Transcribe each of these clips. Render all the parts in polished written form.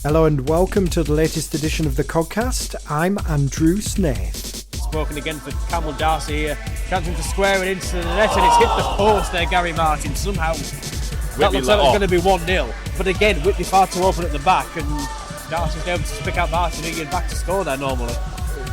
Hello and welcome to the latest edition of the Codcast. I'm Andrew Snaith. Spoken again for Campbell Darcy here. Chancing to square it into the net and it's hit the post there, Gary Martin. Somehow that looks like it's going to be 1-0. But again, Whitby far too open at the back and Darcy's able to pick out Martin and get back to score there normally.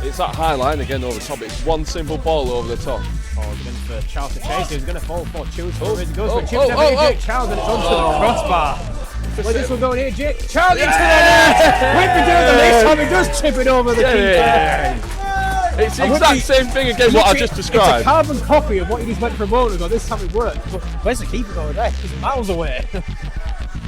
It's that high line again over the top. It's one simple ball over the top. Oh, again for Charles to chase. He's going to fall for Choose for it. He goes for a chip to Jake Charles and it's onto the crossbar. Where's this one going here, Jake? Charles into the net! Whitby doing the least time, he does chip it over the keeper. It's the exact same thing again what I just described. It's a carbon copy of what you just went for a moment ago. This time it worked. But where's the keeper going there? He's miles away.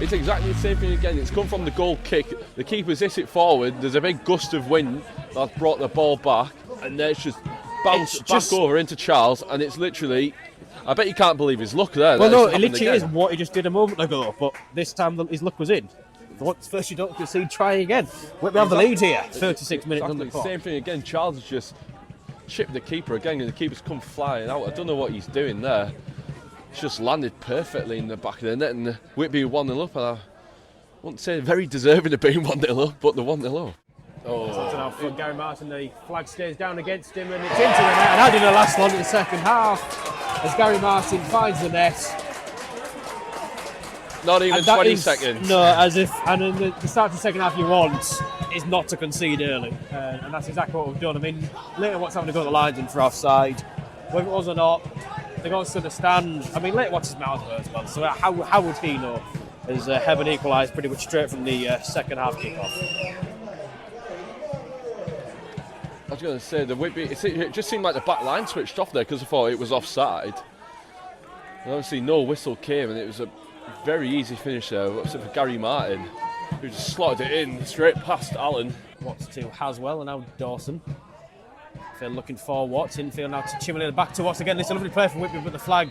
It's exactly the same thing again. It's come from the goal kick. The keeper's hit it forward. There's a big gust of wind that's brought the ball back. And then it's just bounced back over into Charles. And it's literally... I bet you can't believe his luck there. Well, no, it literally is what he just did a moment ago. But this time his luck was in. First you don't concede, try again. Whitby have the lead here. 36 minutes on the clock. Same thing again. Charles has just chipped the keeper again, and the keeper's come flying out. I don't know what he's doing there. It's just landed perfectly in the back of the net, and Whitby 1-0 up. And I wouldn't say very deserving of being 1-0 up, but they're 1-0 up. Oh, for Gary Martin, the flag stays down against him, and it's into the net. And how did it last long in the second half? As Gary Martin finds the net. Not even 20 seconds. No, as if, and in the start of the second half you want is not to concede early. And that's exactly what we've done. I mean, later what's having to go to the lines in for offside. Whether it was or not, the goals to the stand. I mean, later what's his mouth hurt as well. So how would he know? As Heaven equalised pretty much straight from the second half kick-off. I was going to say, the Whitby, it just seemed like the back line switched off there because I thought it was offside. And obviously no whistle came, and it was a very easy finish there, except for Gary Martin, who just slotted it in straight past Allen. Watts to Haswell and now Dawson. Phil looking for Watts. Infield now to Chimley, back to Watts again. It's a lovely play from Whitby, but the flag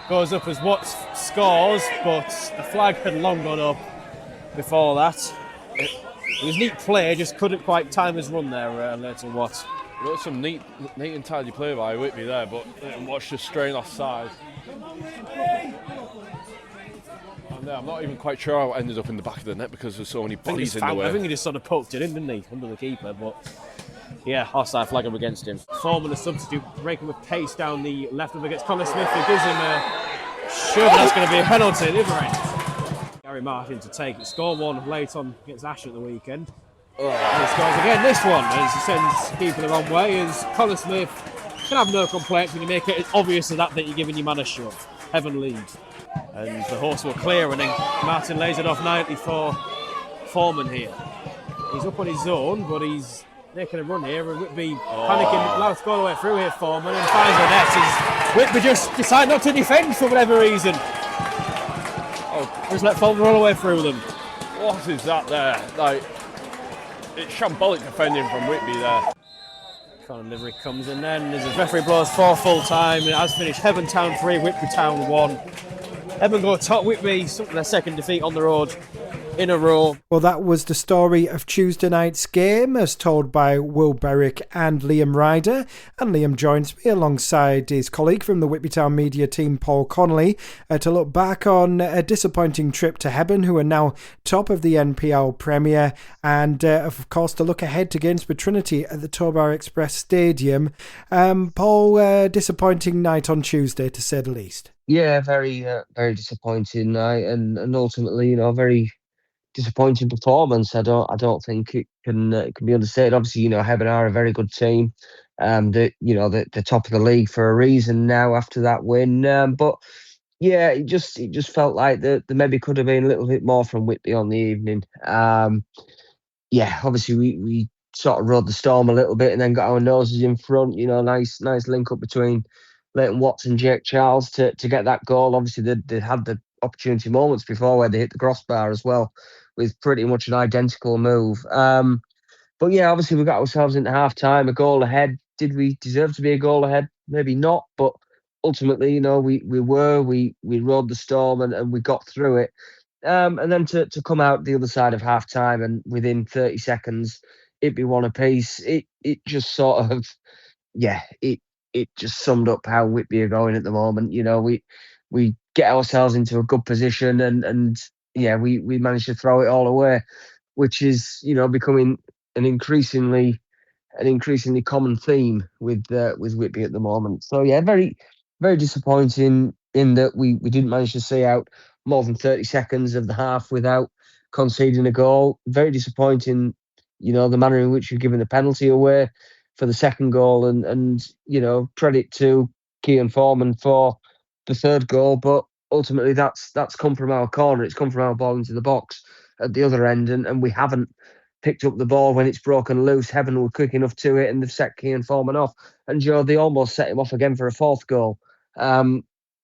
goes up as Watts scores, but the flag had long gone up before that. It was neat play, just couldn't quite time his run there, Leighton Watts. There was some neat and tidy play by Whitby there, but Watts just straying offside. I'm not even quite sure how it ended up in the back of the net because there's so many bodies in the way. I think he just sort of poked it in, didn't he, under the keeper, but yeah, offside flag up against him. Foreman, a substitute, breaking with pace down the left of against Connor Smith, who gives him a shove, and that's going to be a penalty at the other end. Gary Martin to take it, score one late on against Ash at the weekend. And he scores again this one, as he sends keeper the wrong way, as Connor Smith can have no complaints when you make it obvious that you're giving your man a shove. Heaven leads. And the horse will clear, and then Martin lays it off nicely for Foreman here. He's up on his own, but he's making a run here, and Whitby panicking, allowed to go all the way through here, Foreman, and finds the net as Whitby just decide not to defend for whatever reason. Just let Foreman roll away through them. What is that there? Like, it's shambolic defending from Whitby there. Conor Livery comes in then, as the referee blows for full time, and it has finished Heaven Town 3, Whitby Town 1. Heaven go top Whitby, their second defeat on the road in a row. Well, that was the story of Tuesday night's game, as told by Will Berwick and Liam Ryder. And Liam joins me alongside his colleague from the Whitby Town media team, Paul Connolly, to look back on a disappointing trip to Hebburn, who are now top of the NPL Premier, and of course to look ahead to Gainsborough Trinity at the Tobar Express Stadium. Paul, disappointing night on Tuesday, to say the least. Yeah, very disappointing night, and ultimately, very disappointing performance. I don't think it can be understated. Obviously, Hebburn are a very good team. They're top of the league for a reason now after that win. But yeah, it just felt like there maybe could have been a little bit more from Whitby on the evening. Yeah, obviously we sort of rode the storm a little bit and then got our noses in front. Nice link up between Leighton Watts and Jake Charles to get that goal. Obviously, they had the opportunity moments before where they hit the crossbar as well, with pretty much an identical move. But yeah, obviously we got ourselves into half time, a goal ahead. Did we deserve to be a goal ahead? Maybe not, but ultimately, we rode the storm and we got through it. And then to come out the other side of half time and within 30 seconds, it'd be one apiece. It just sort of, it just summed up how Whitby are going at the moment. We get ourselves into a good position and we managed to throw it all away. which is, becoming an increasingly common theme with Whitby at the moment. So yeah, very, very disappointing in that we didn't manage to see out more than 30 seconds of the half without conceding a goal. Very disappointing, the manner in which you've given the penalty away for the second goal, and credit to Kean Foreman for the third goal, but ultimately that's come from our corner. It's come from our ball into the box at the other end, and we haven't picked up the ball when it's broken loose. Heaven were quick enough to it, and they've set Kean Foreman off. And they almost set him off again for a fourth goal.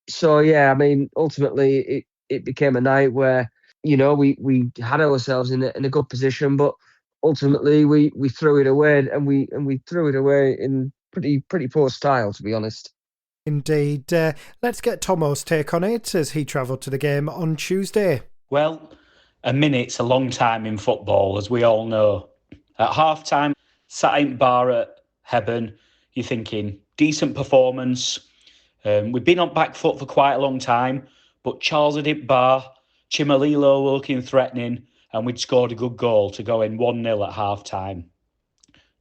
So yeah, I mean, ultimately it became a night where we had ourselves in a good position, but ultimately we threw it away, and we threw it away in pretty poor style, to be honest. Indeed. Let's get Tomo's take on it as he travelled to the game on Tuesday. Well, a minute's a long time in football, as we all know. At half-time, sat in bar at Hebburn, you're thinking, decent performance. We've been on back foot for quite a long time, but Charles had hit bar, Chimalilo looking threatening, and we'd scored a good goal to go in 1-0 at half-time.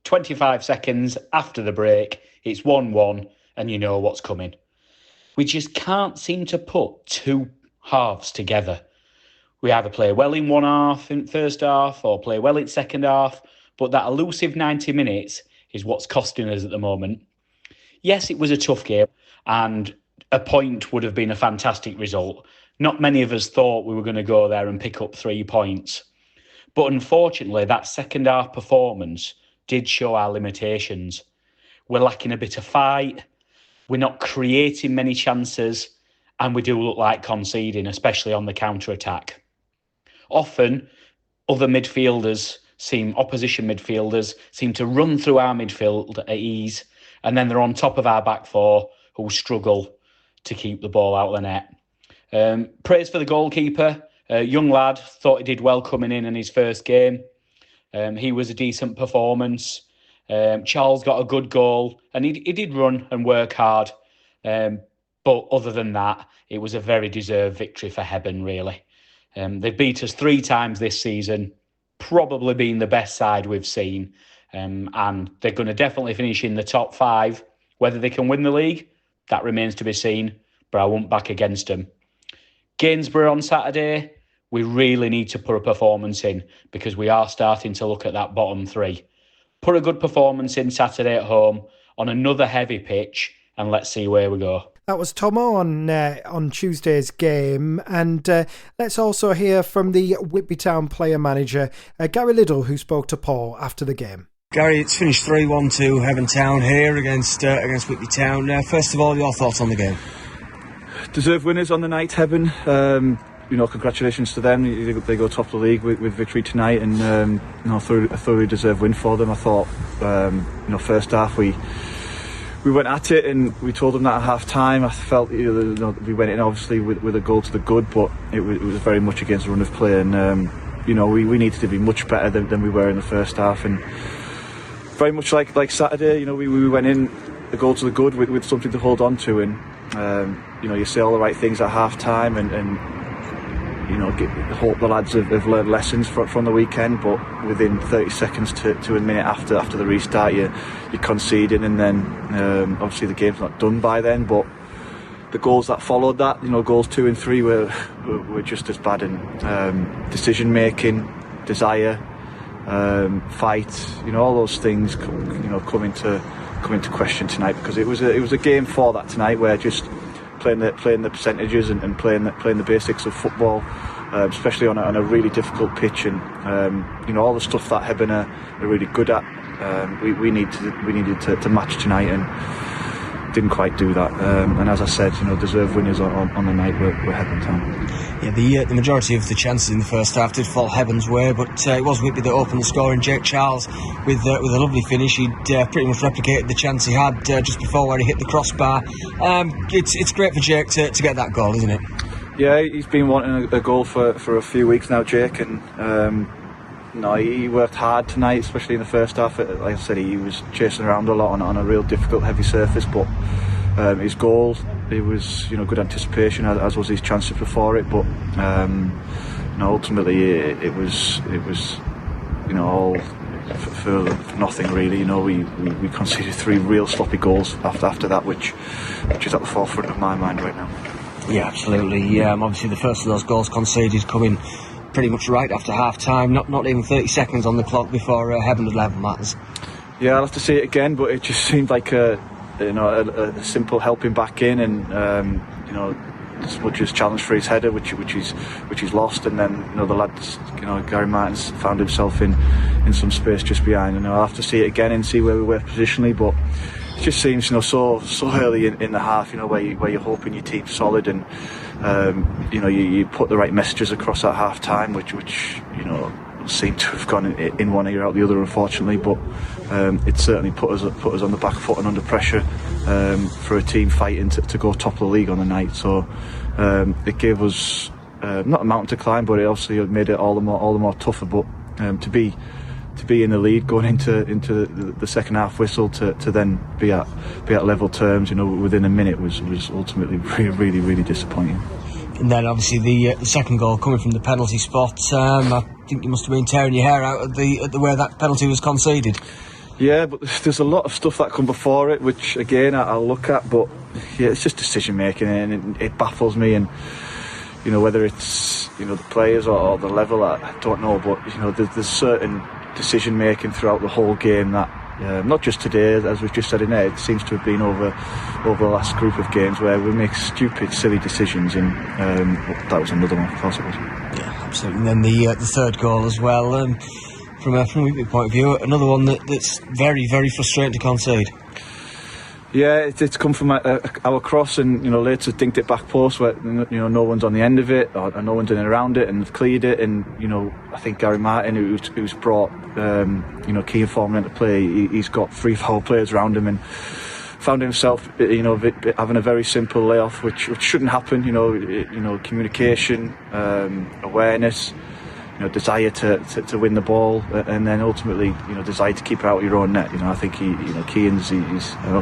25 seconds after the break, it's 1-1, and you know what's coming. We just can't seem to put two halves together. We either play well in one half, in first half, or play well in second half, but that elusive 90 minutes is what's costing us at the moment. Yes, it was a tough game, and a point would have been a fantastic result. Not many of us thought we were going to go there and pick up 3 points. But unfortunately, that second half performance did show our limitations. We're lacking a bit of fight. We're not creating many chances, and we do look like conceding, especially on the counter-attack. Often, opposition midfielders seem to run through our midfield at ease, and then they're on top of our back four who struggle to keep the ball out of the net. Praise for the goalkeeper. Young lad, thought he did well coming in his first game. He was a decent performance. Charles got a good goal, and he did run and work hard. But other than that, it was a very deserved victory for Hebburn, really. They've beat us 3 times this season, probably being the best side we've seen. And they're going to definitely finish in the top 5. Whether they can win the league, that remains to be seen, but I won't back against them. Gainsborough on Saturday, we really need to put a performance in because we are starting to look at that bottom 3. Put a good performance in Saturday at home on another heavy pitch, and let's see where we go. That was Tomo on Tuesday's game, and let's also hear from the Whitby Town player manager, Gary Liddell, who spoke to Paul after the game. Gary, it's finished 3-1 to Hebburn Town here against Whitby Town. First of all, your thoughts on the game? Deserved winners on the night, Hebburn. Congratulations to them. They go top of the league with victory tonight, and a thoroughly deserved win for them. I thought, first half we went at it and we told them that at half time. I felt we went in obviously with a goal to the good, but it was very much against the run of play, and we needed to be much better than we were in the first half, and very much like Saturday. We went in a goal to the good with something to hold on to, and you say all the right things at half time, and hope the lads have learned lessons from the weekend, but within 30 seconds to a minute after the restart, you're conceding, and then obviously the game's not done by then, but the goals that followed that, goals 2 and 3 were just as bad, and decision making, desire, fight, all those things come into question tonight, because it was a game for that tonight, where just playing the percentages and playing the basics of football, especially on a really difficult pitch, and all the stuff that Hebburn are really good at. We needed to match tonight, and didn't quite do that. And as I said, deserved winners on the night were Hebburn Town. Yeah, the majority of the chances in the first half did fall Heburn's way, but it was Whitby that opened the score, and Jake Charles with a lovely finish. He'd pretty much replicated the chance he had just before, where he hit the crossbar. It's great for Jake to get that goal, isn't it? Yeah, he's been wanting a goal for a few weeks now, Jake, and he worked hard tonight, especially in the first half. Like I said, he was chasing around a lot on a real difficult, heavy surface, but his goal, it was good anticipation, as was his chances before it, but ultimately it was all for nothing really. We conceded 3 real sloppy goals after that, which is at the forefront of my mind right now. Yeah, absolutely. Obviously the first of those goals conceded coming pretty much right after half time, not even 30 seconds on the clock before Heaven had level matters. Yeah, I'll have to see it again, but it just seemed like a simple helping back in, and Smudge's challenge for his header, which he's lost, and then the lads, Gary Martin's found himself in some space just behind, and I'll have to see it again and see where we were positionally, but it just seems so early in the half, where you're hoping your team's solid, and you put the right messages across at half time, which seem to have gone in one ear out the other, unfortunately, but it certainly put us on the back foot and under pressure for a team fighting to go top of the league on the night. So it gave us not a mountain to climb, but it obviously made it all the more tougher. But to be in the lead going into the second half whistle, to then be at level terms, within a minute was ultimately really, really disappointing. And then obviously the second goal coming from the penalty spot. I think you must have been tearing your hair out at the way that penalty was conceded. Yeah, but there's a lot of stuff that come before it, which again I'll look at. But yeah, it's just decision making, and it baffles me. And whether it's the players or the level, I don't know. But there's certain decision making throughout the whole game that. Not just today, as we've just said in there, it seems to have been over the last group of games where we make stupid, silly decisions, and that was another one, of course it was. Yeah, absolutely. And then the third goal as well, from a Whitby point of view, another one that's very, very frustrating to concede. Yeah, it's come from our cross, and later dinked it back post where no one's on the end of it, or no one's in and around it, and cleared it. And I think Gary Martin, who's brought key informant into play, he's got 3 foul players around him, and found himself having a very simple layoff, which shouldn't happen. Communication, awareness. Desire to win the ball, and then ultimately, desire to keep it out of your own net. I think I know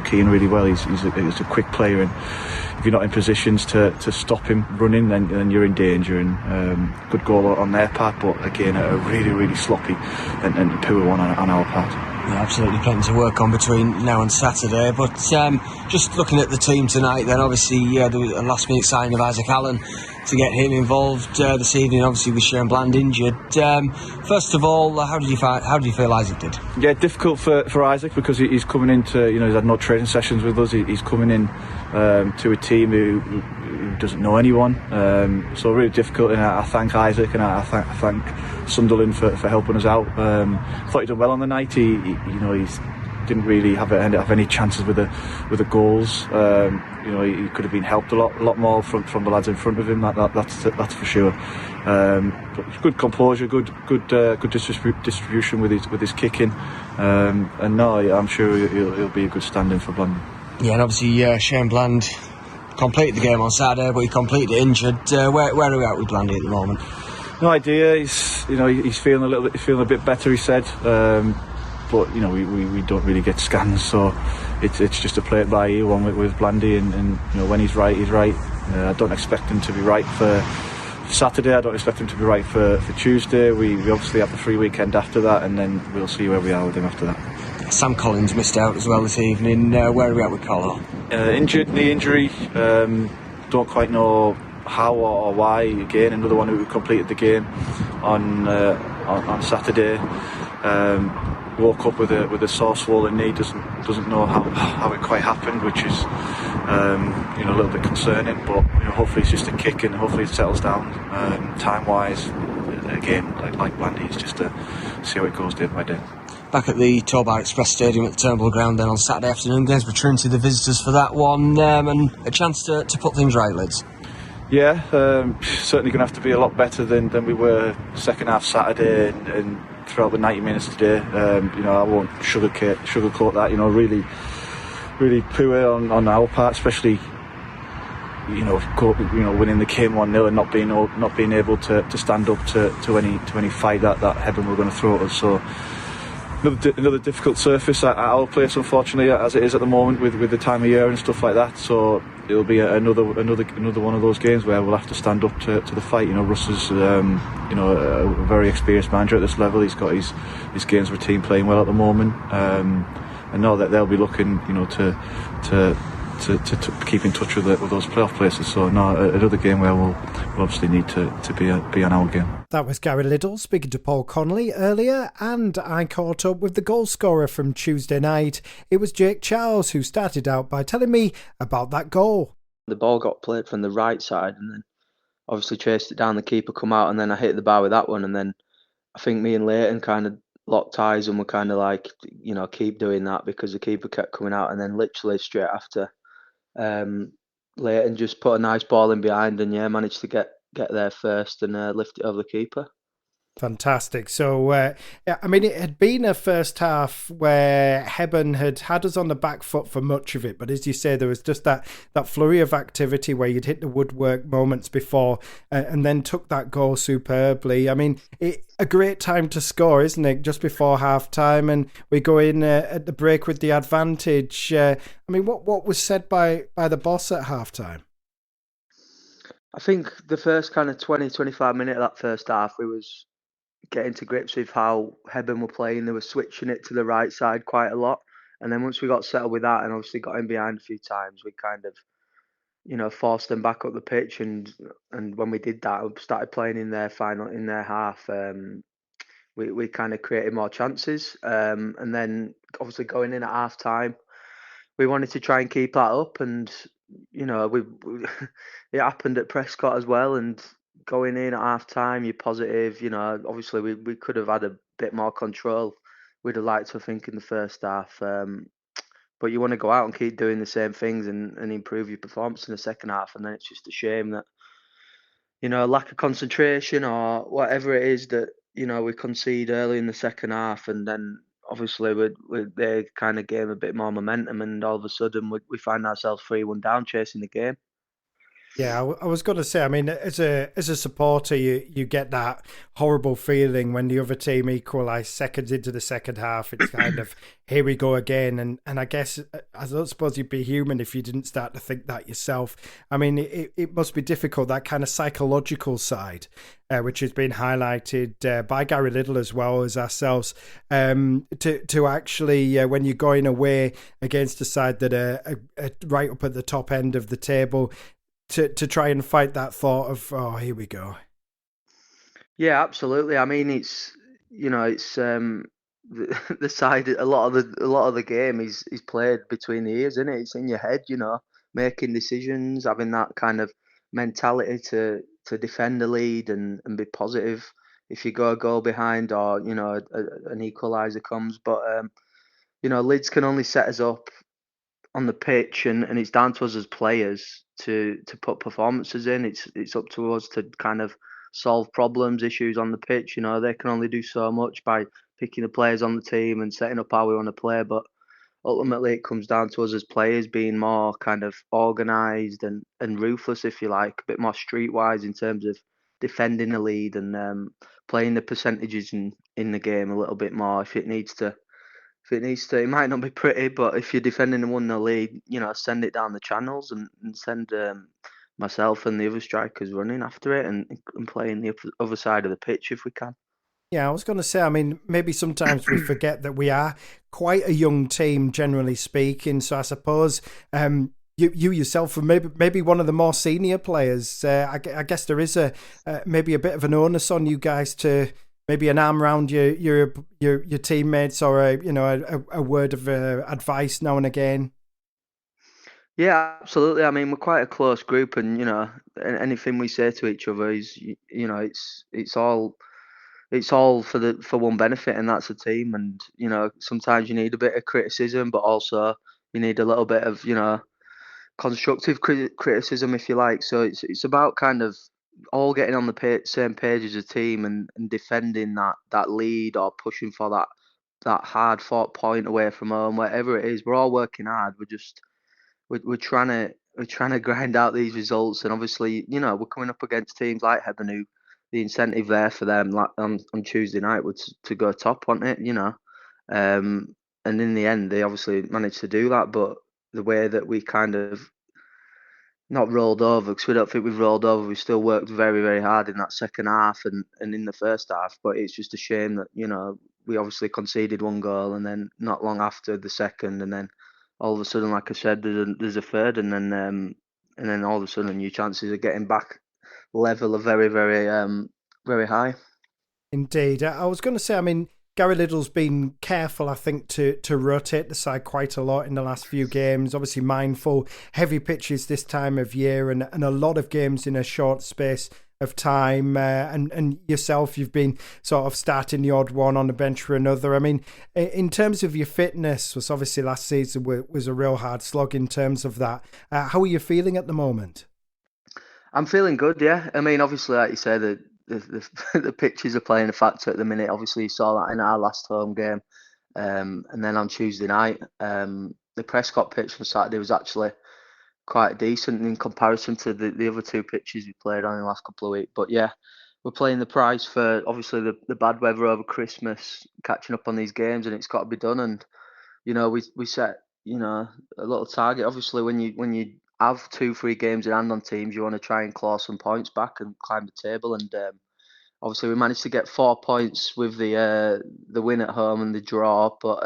Kean really well. He's a quick player, and if you're not in positions to stop him running, then you're in danger. And good goal on their part, but again, a really, really sloppy and poor one on our part. Yeah, absolutely, plenty to work on between now and Saturday. But just looking at the team tonight, then obviously there was a last-minute signing of Isaac Allen to get him involved this evening. Obviously, with Shane Bland injured. First of all, how did you feel Isaac did? Yeah, difficult for Isaac because he's coming into he's had no training sessions with us. He's coming in to a team who doesn't know anyone. So really difficult. And I thank Isaac, and I thank Sunderland for helping us out. Thought he done well on the night. He didn't really have any chances with the goals. He could have been helped a lot more from the lads in front of him. That's for sure. But good composure, good distribution with his kicking. And no, I'm sure he'll be a good stand-in for Bland. Yeah, and obviously Shane Bland completed the game on Saturday, but he completed injured. Where are we at with Blandy at the moment? No idea. He's feeling a bit better, he said. But we don't really get scans, so it's just a play it by ear one with Blandy, and when he's right, he's right. I don't expect him to be right for Saturday. I don't expect him to be right for Tuesday. We obviously have the free weekend after that, and then we'll see where we are with him after that. Sam Collins missed out as well this evening. Where are we at with Colo? Injured, knee injury. Don't quite know how or why. Again, another one who completed the game on Saturday. Woke up with a sore, swollen knee. Doesn't know how it quite happened, which is a little bit concerning. But hopefully it's just a kick, and hopefully it settles down. Time wise, again, like Blandy, it's just to see how it goes day by day. Back at the Tobar Express Stadium at the Turnbull Ground then on Saturday afternoon, Gainsborough Trinity the visitors for that one, and a chance to put things right, Lids. Yeah, certainly going to have to be a lot better than we were second half Saturday and throughout the 90 minutes today. I won't sugarcoat that. Really, really poor on our part, especially winning the game 1-0 and not being able to stand up to any fight that Hebden were going to throw at us. So another difficult surface at our place, unfortunately, as it is at the moment with the time of year and stuff like that. So it'll be another one of those games where we'll have to stand up to the fight. Russ is a very experienced manager at this level. He's got his Gainsborough team playing well at the moment, and know that they'll be looking to keep in touch with those playoff places. So another game where we'll obviously need to be on our game. That was Gary Liddell speaking to Paul Connolly earlier, and I caught up with the goal scorer from Tuesday night. It was Jake Charles who started out by telling me about that goal. The ball got played from the right side and then obviously chased it down, the keeper come out, and then I hit the bar with that one, and then I think me and Leighton kind of locked eyes and were kind of like, keep doing that, because the keeper kept coming out, and then literally straight after, Leighton just put a nice ball in behind and managed to get there first and lift it over the keeper. Fantastic. So, it had been a first half where Hebburn had us on the back foot for much of it. But as you say, there was just that flurry of activity where you'd hit the woodwork moments before and then took that goal superbly. A great time to score, isn't it? Just before half time, and we go in at the break with the advantage. What was said by the boss at half time? I think the first kind of 20-25 minutes of that first half, we was getting to grips with how Hebburn were playing. They were switching it to the right side quite a lot. And then once we got settled with that and obviously got in behind a few times, we kind of, forced them back up the pitch. And when we did that, we started playing in their half. We kind of created more chances. And then obviously going in at half time, we wanted to try and keep that up. And, we it happened at Prescott as well. And going in at half time, you're positive. Obviously we could have had a bit more control. We'd have liked to think in the first half. But you want to go out and keep doing the same things and improve your performance in the second half. And then it's just a shame that, lack of concentration or whatever it is that, we concede early in the second half. And then obviously they kind of gave a bit more momentum. And all of a sudden we find ourselves 3-1 down chasing the game. Yeah, I was going to say, as a supporter, you get that horrible feeling when the other team equalise seconds into the second half. It's kind of, here we go again. And I guess, I don't suppose you'd be human if you didn't start to think that yourself. It must be difficult, that kind of psychological side, which has been highlighted by Gary Liddell as well as ourselves, to actually, when you're going away against a side that are right up at the top end of the table, to try and fight that thought of, oh, here we go. Yeah, absolutely. It's the side, a lot of the game is played between the ears, isn't it? It's in your head, making decisions, having that kind of mentality to defend the lead and be positive if you go a goal behind or an equaliser comes. But Leeds can only set us up on the pitch, and it's down to us as players to put performances in. It's up to us to kind of solve problems, issues on the pitch. They can only do so much by picking the players on the team and setting up how we want to play. But ultimately, it comes down to us as players being more kind of organised and ruthless, if you like, a bit more streetwise in terms of defending the lead and playing the percentages in the game a little bit more if it needs to. It might not be pretty, but if you're defending a 1-0 lead, send it down the channels and send myself and the other strikers running after it and playing the other side of the pitch if we can. Yeah, I was going to say, maybe sometimes we forget that we are quite a young team, generally speaking. So I suppose you yourself are maybe one of the more senior players. I guess there is maybe a bit of an onus on you guys to maybe an arm around your teammates or a word of advice now and again. Yeah, absolutely. We're quite a close group, and anything we say to each other is it's all for one benefit, and that's a team. And sometimes you need a bit of criticism, but also you need a little bit of constructive criticism, if you like. So it's about kind of all getting on the same page as a team and defending that lead or pushing for that hard fought point away from home, whatever it is. We're all working hard. We're trying to grind out these results, and obviously we're coming up against teams like Hebburn, who the incentive there for them on Tuesday night was to go top, wasn't it? And in the end, they obviously managed to do that. But the way that we kind of not rolled over, because we don't think we've rolled over. We still worked very, very hard in that second half and in the first half. But it's just a shame that, we obviously conceded one goal and then not long after the second, and then all of a sudden, like I said, there's a third, and then all of a sudden your chances of getting back level are very, very, very high. Indeed. I was going to say, I mean, Gary Liddell's been careful, I think, to rotate the side quite a lot in the last few games. Obviously mindful, heavy pitches this time of year and a lot of games in a short space of time. And yourself, you've been sort of starting the odd one on the bench for another. I mean, in terms of your fitness, was obviously last season was a real hard slog in terms of that. How are you feeling at the moment? I'm feeling good, yeah. I mean, obviously, like you said, the pitches are playing a factor at the minute. Obviously, you saw that in our last home game. And then on Tuesday night, the Prescott pitch on Saturday was actually quite decent in comparison to the other two pitches we played on in the last couple of weeks. But yeah, we're playing the price for obviously the bad weather over Christmas, catching up on these games, and it's got to be done. And we set a little target. Obviously, when you have 2-3 games in hand on teams, you want to try and claw some points back and climb the table. And obviously, we managed to get 4 points with the win at home and the draw, but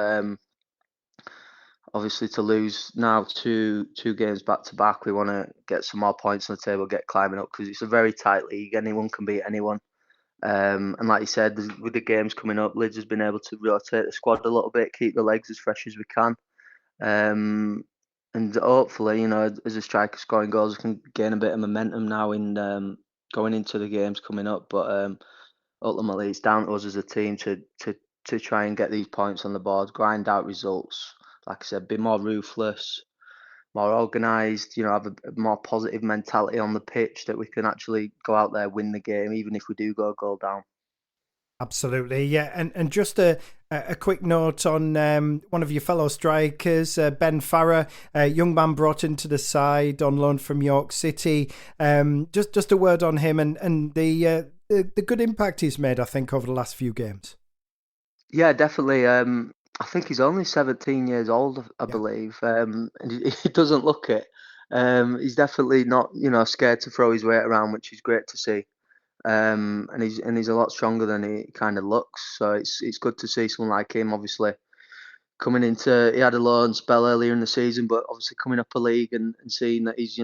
obviously to lose now two games back to back, we want to get some more points on the table, get climbing up, because it's a very tight league. Anyone can beat anyone. And like you said, with the games coming up, Lids has been able to rotate the squad a little bit, keep the legs as fresh as we can. And hopefully, as a striker scoring goals, we can gain a bit of momentum now in going into the games coming up. But ultimately, it's down to us as a team to try and get these points on the board, grind out results. Like I said, be more ruthless, more organised. Have a more positive mentality on the pitch, that we can actually go out there, win the game, even if we do go a goal down. Absolutely, yeah. And just a quick note on one of your fellow strikers, Ben Farrer, a young man brought into the side on loan from York City. Just a word on him and the good impact he's made, I think, over the last few games. Yeah, definitely. I think he's only 17 years old, I believe, and he doesn't look it. He's definitely not, scared to throw his weight around, which is great to see. And he's a lot stronger than he kind of looks. So it's good to see someone like him. Obviously, coming into, he had a loan spell earlier in the season, but obviously coming up a league and seeing that he's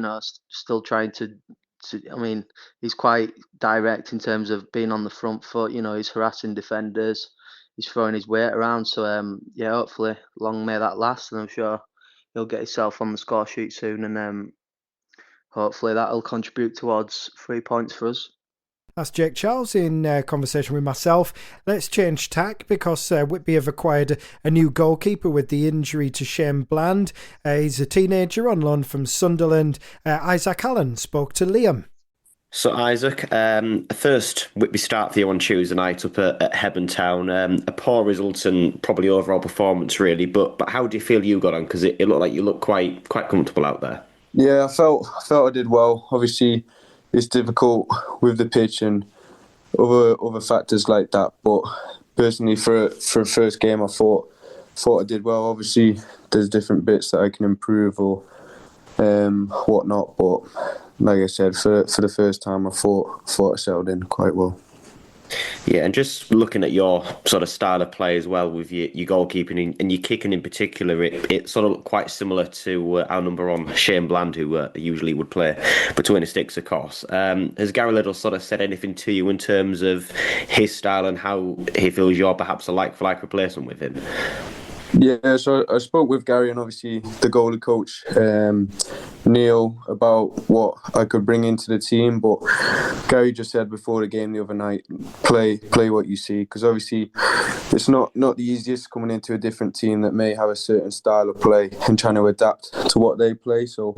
still trying to. I mean, he's quite direct in terms of being on the front foot. He's harassing defenders. He's throwing his weight around. So yeah, hopefully, long may that last, and I'm sure he'll get himself on the score sheet soon, and hopefully that'll contribute towards 3 points for us. That's Jake Charles in conversation with myself. Let's change tack because Whitby have acquired a new goalkeeper with the injury to Shane Bland. He's a teenager on loan from Sunderland. Isaac Allen spoke to Liam. So Isaac, a first Whitby start for you on Tuesday night up at Whitby Town. A poor result and probably overall performance really, but how do you feel you got on? Because it looked like you looked quite comfortable out there. Yeah, I felt I did well. Obviously, it's difficult with the pitch and other factors like that. But personally, for a first game, I thought I did well. Obviously, there's different bits that I can improve or whatnot. But like I said, for the first time, I thought I settled in quite well. Yeah, and just looking at your sort of style of play as well with your goalkeeping and your kicking in particular, it sort of looked quite similar to our number on Shane Bland, who usually would play between the sticks, of course. Has Gary Liddell sort of said anything to you in terms of his style and how he feels you're perhaps a like-for-like replacement with him? Yeah, so I spoke with Gary and obviously the goalie coach, Neil, about what I could bring into the team. But Gary just said before the game the other night, play what you see, because obviously it's not the easiest coming into a different team that may have a certain style of play and trying to adapt to what they play. So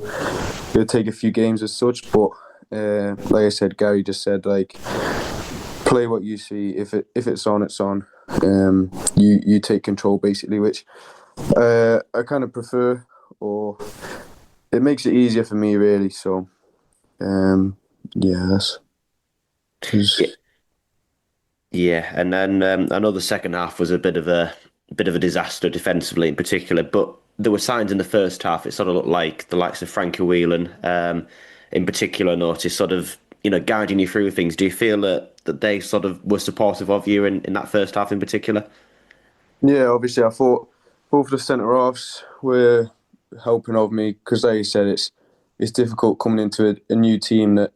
it'll take a few games as such. But like I said, Gary just said play what you see. If it's on, it's on. You take control basically, which I kind of prefer, or it makes it easier for me really. So that's yeah. And then I know the second half was a bit of a a bit of a disaster defensively in particular, but there were signs in the first half. It sort of looked like the likes of Frankie Whelan, in particular, noticed sort of, guiding you through things. Do you feel that they sort of were supportive of you in that first half in particular? Yeah, obviously, I thought both the centre halves were helping of me because, like you said, it's difficult coming into a new team that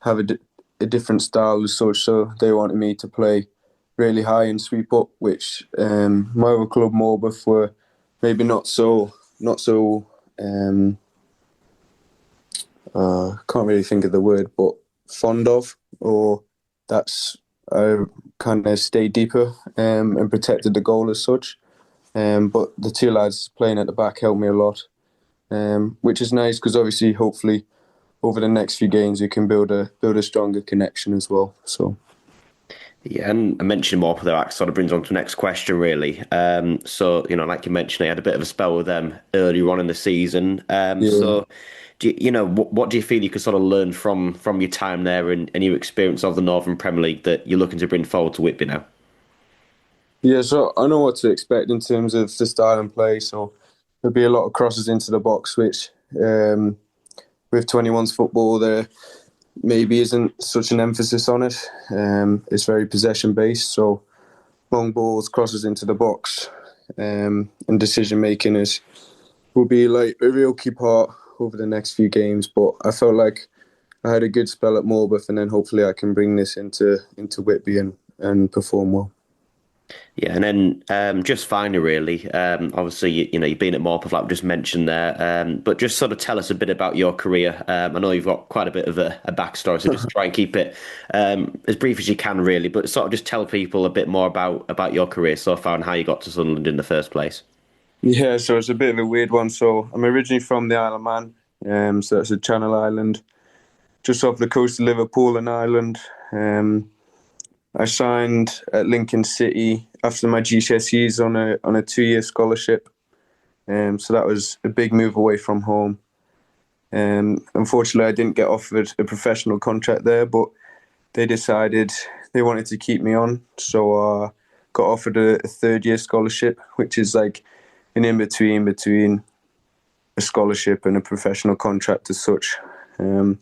have a different style as such. So they wanted me to play really high and sweep up, which my other club, Morbuth, were maybe not so. Can't really think of the word, but fond of, or that's kind of stayed deeper and protected the goal as such. But the two lads playing at the back helped me a lot, which is nice because obviously, hopefully, over the next few games, we can build a stronger connection as well. So. Yeah, and I mentioned more for that sort of brings on to the next question, really. So, like you mentioned, I had a bit of a spell with them earlier on in the season. So, what do you feel you could sort of learn from your time there and your experience of the Northern Premier League that you're looking to bring forward to Whitby now? Yeah, so I know what to expect in terms of the style and play. So there'll be a lot of crosses into the box, which with 21's football there maybe isn't such an emphasis on it. It's very possession based, so long balls, crosses into the box, and decision making will be like a real key part over the next few games. But I felt like I had a good spell at Morbuth, and then hopefully I can bring this into Whitby and perform well. Yeah, and then just finally, really, obviously, you've been at Morpeth, like we just mentioned there, but just sort of tell us a bit about your career. I know you've got quite a bit of a backstory, so just try and keep it as brief as you can, really, but sort of just tell people a bit more about your career so far and how you got to Sunderland in the first place. Yeah, so it's a bit of a weird one. So I'm originally from the Isle of Man, so it's a Channel Island, just off the coast of Liverpool and Ireland. I signed at Lincoln City after my GCSEs on a 2-year scholarship. So that was a big move away from home. Unfortunately, I didn't get offered a professional contract there, but they decided they wanted to keep me on. So I got offered a 3rd-year scholarship, which is like an in-between between a scholarship and a professional contract as such. But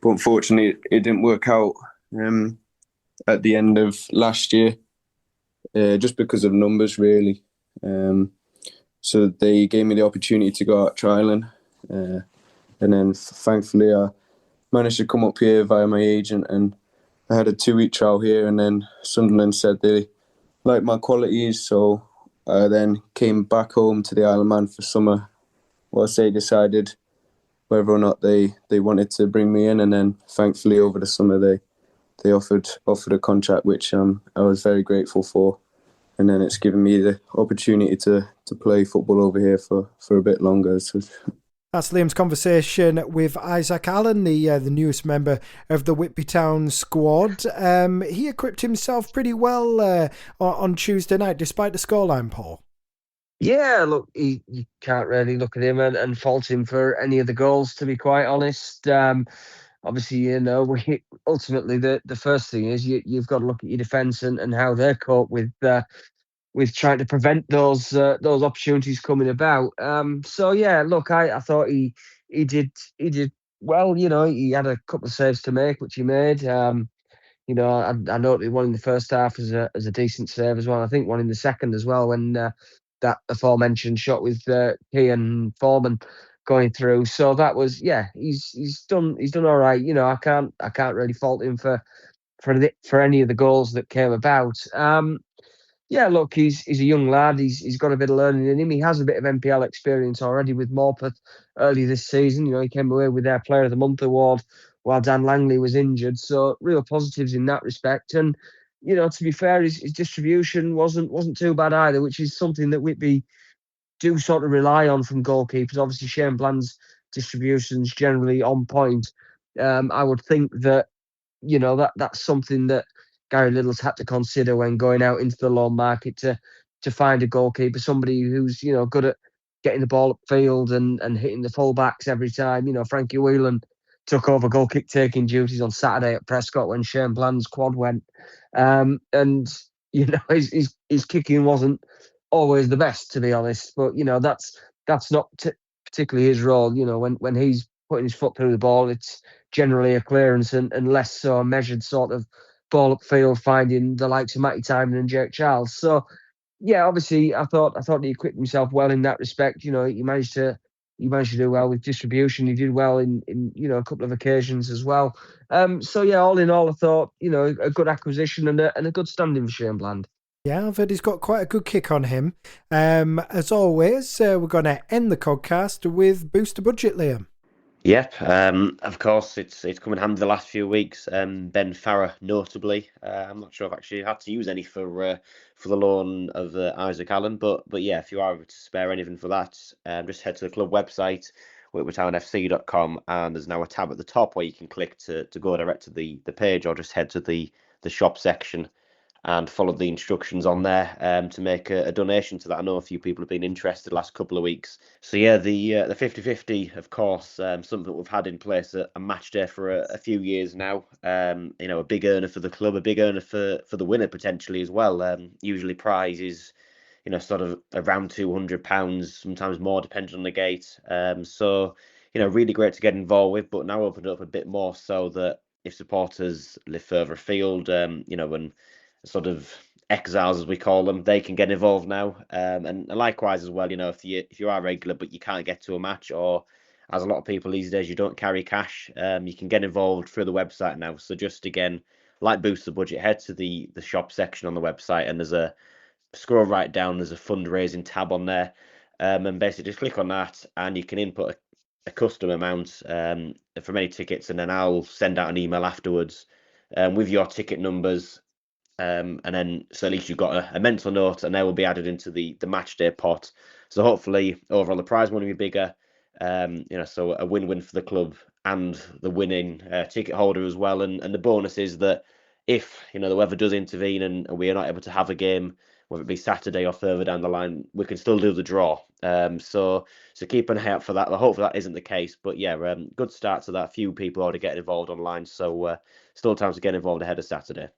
unfortunately, it didn't work out at the end of last year, just because of numbers, really. So they gave me the opportunity to go out trialling. And then thankfully I managed to come up here via my agent, and I had a 2-week trial here, and then Sunderland said they liked my qualities, so I then came back home to the Isle of Man for summer whilst they decided whether or not they wanted to bring me in, and then thankfully over the summer they offered a contract, which I was very grateful for. And then it's given me the opportunity to play football over here for a bit longer. So. That's Liam's conversation with Isaac Allen, the newest member of the Whitby Town squad. He equipped himself pretty well on Tuesday night, despite the scoreline, Paul. Yeah, look, you can't really look at him and fault him for any of the goals, to be quite honest. Obviously, ultimately the first thing is you've got to look at your defence and how they're caught with trying to prevent those opportunities coming about. So yeah, look, I thought he did well. He had a couple of saves to make, which he made. I noted one in the first half as a decent save as well. I think one in the second as well when that aforementioned shot with Kean Foreman going through. So that was he's done all right. I can't really fault him for any of the goals that came about. Yeah, look, he's a young lad. He's got a bit of learning in him. He has a bit of MPL experience already with Morpeth early this season. He came away with their Player of the Month award while Dan Langley was injured. So real positives in that respect. And to be fair, his distribution wasn't too bad either, which is something that Whitby do sort of rely on from goalkeepers. Obviously, Shane Bland's distribution's generally on point. I would think that that's something that Gary Little's had to consider when going out into the loan market to find a goalkeeper, somebody who's good at getting the ball upfield and hitting the fullbacks every time. Frankie Whelan took over goal kick taking duties on Saturday at Prescott when Shane Bland's quad went, and his kicking wasn't always the best, to be honest. But that's not particularly his role. When he's putting his foot through the ball, it's generally a clearance and less so a measured sort of ball upfield, finding the likes of Matty Timon and Jake Charles. So yeah, obviously I thought he equipped himself well in that respect. He managed to do well with distribution. He did well in a couple of occasions as well. So yeah, all in all, I thought a good acquisition and a good standing for Shane Bland. Yeah, I've heard he's got quite a good kick on him. As always, we're going to end the Codcast with Booster Budget, Liam. Yep, of course, it's come in handy the last few weeks. Ben Farrer, notably. I'm not sure I've actually had to use any for the loan of Isaac Allen, but yeah, if you are able to spare anything for that, just head to the club website, whitbytownfc.com, and there's now a tab at the top where you can click to go direct to the page, or just head to the shop section and follow the instructions on there to make a donation to that. I know a few people have been interested the last couple of weeks. So yeah, the 50-50, of course, something that we've had in place a match day for a few years now. A big earner for the club, a big earner for the winner potentially as well. Usually prize is, sort of around £200, sometimes more depending on the gate. So, really great to get involved with, but now opened up a bit more so that if supporters live further afield, when sort of exiles, as we call them, they can get involved now, and likewise as well, if you are regular but you can't get to a match, or as a lot of people these days, you don't carry cash, you can get involved through the website now. So just again, like Boost the Budget, head to the shop section on the website, and there's a scroll right down, there's a fundraising tab on there, and basically just click on that and you can input a custom amount from any tickets, and then I'll send out an email afterwards with your ticket numbers. And then, so at least you've got a mental note, and they will be added into the match day pot. So hopefully, overall, the prize money will be bigger. So a win-win for the club and the winning ticket holder as well. And the bonus is that if the weather does intervene and we are not able to have a game, whether it be Saturday or further down the line, we can still do the draw. So keep an eye out for that. Hopefully that isn't the case. But yeah, good start to that. Few people already getting involved online, so still time to get involved ahead of Saturday.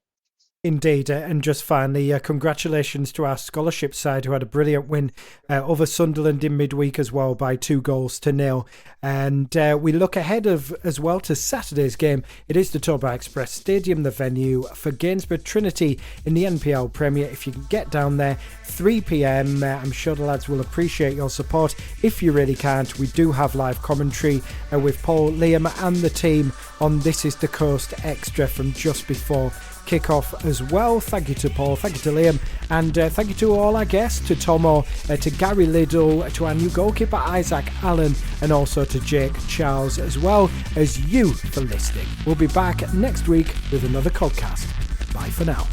Indeed, and just finally, congratulations to our scholarship side who had a brilliant win over Sunderland in midweek as well by 2-0. And we look ahead as well to Saturday's game. It is the Toba Express Stadium, the venue for Gainsborough Trinity in the NPL Premier. If you can get down there, 3 p.m, I'm sure the lads will appreciate your support. If you really can't, we do have live commentary with Paul, Liam and the team on This Is the Coast Extra from just before kick-off as well. Thank you to Paul, thank you to Liam, and thank you to all our guests, to Tomo, to Gary Liddell, to our new goalkeeper Isaac Allen, and also to Jake Charles, as well as you for listening. We'll be back next week with another Codcast. Bye for now.